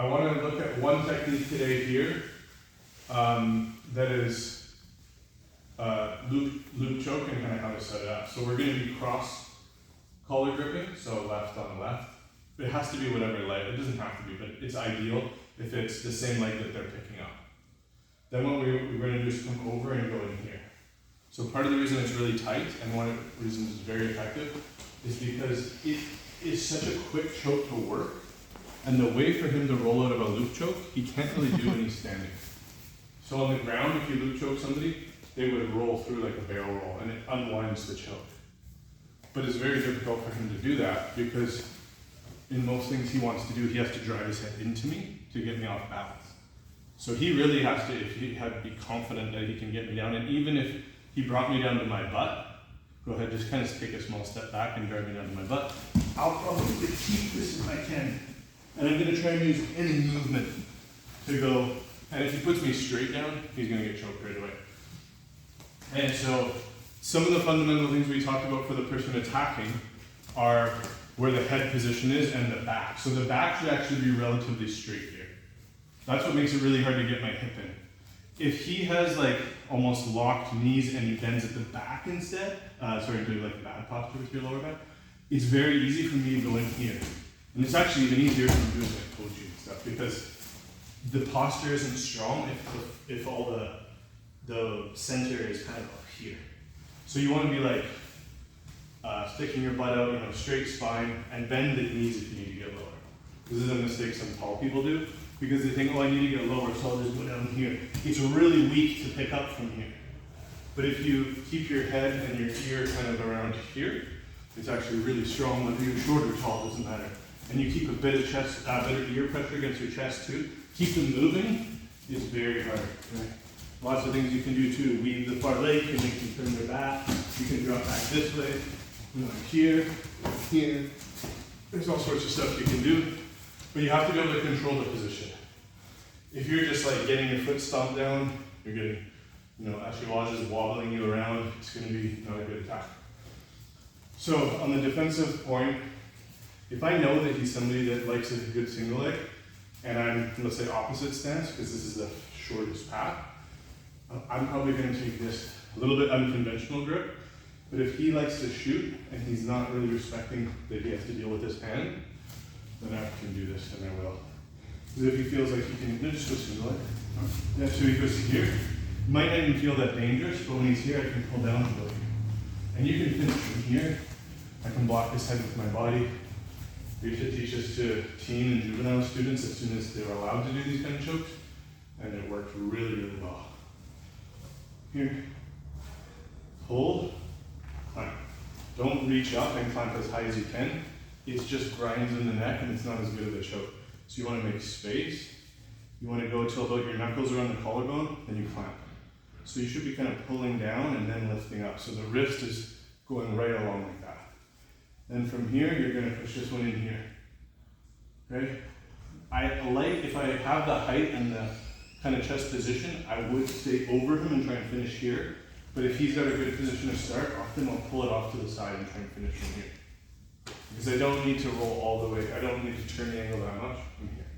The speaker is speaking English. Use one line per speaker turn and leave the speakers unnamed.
I want to look at one technique today here that is loop choke and kind of how to set it up. So we're going to be cross collar gripping, so left on left. It has to be whatever leg, it doesn't have to be, but it's ideal if it's the same leg that they're picking up. Then what we're going to do is come over and go in here. So part of the reason it's really tight and one of the reasons it's very effective is because it is such a quick choke to work, and the way for him to roll out of a loop choke, he can't really do when he's standing. So on the ground, if you loop choke somebody, they would roll through like a barrel roll and it unwinds the choke. But it's very difficult for him to do that because in most things he wants to do, he has to drive his head into me to get me off balance. So he really has to, if he had to be confident that he can get me down, and even if he brought me down to my butt, go ahead, just kind of take a small step back and drive me down to my butt. I'll probably keep this if I can. And I'm going to try and use any movement to go, and if he puts me straight down, he's going to get choked right away. And so some of the fundamental things we talked about for the person attacking are where the head position is and the back. So the back should actually be relatively straight here. That's what makes it really hard to get my hip in. If he has like almost locked knees and he bends at the back instead, doing like a bad posture with your lower back, it's very easy for me to go in here. And it's actually even easier than doing like coaching and stuff because the posture isn't strong if all the center is kind of up here. So you want to be like sticking your butt out, straight spine, and bend the knees if you need to get lower. This is a mistake some tall people do because they think, oh, I need to get lower, so I'll just go down here. It's really weak to pick up from here. But if you keep your head and your ear kind of around here, it's actually really strong. Whether you're short or tall, it doesn't matter. And you keep a bit of ear pressure against your chest too. Keep them moving is very hard. Right? Lots of things you can do too. Weave the far leg, you can make them turn their back. You can drop back this way, here, here. There's all sorts of stuff you can do, but you have to be able to control the position. If you're just like getting your foot stomped down, you're getting, Ashwaj is wobbling you around, it's going to be not a good attack. So on the defensive point, if I know that he's somebody that likes a good single leg, and I'm, let's say, opposite stance, because this is the shortest path, I'm probably going to take this a little bit unconventional grip. But if he likes to shoot, and he's not really respecting that he has to deal with his hand, then I can do this, and I will. Because if he feels like he can, just go single leg. Yeah, so he goes to here. Might not even feel that dangerous, but when he's here, I can pull down and go here. And you can finish from here. I can block his head with my body. We used to teach this to teen and juvenile students as soon as they were allowed to do these kind of chokes, and it worked really, really well. Here, hold, climb. Don't reach up and climb as high as you can. It just grinds in the neck and it's not as good of a choke. So you want to make space. You want to go till about your knuckles are on the collarbone, then you climb. So you should be kind of pulling down and then lifting up. So the wrist is going right along like that. Then from here, you're going to push this one in here. Okay? If I have the height and the kind of chest position, I would stay over him and try and finish here. But if he's got a good position to start, often I'll pull it off to the side and try and finish from here. Because I don't need to roll all the way, I don't need to turn the angle that much from here.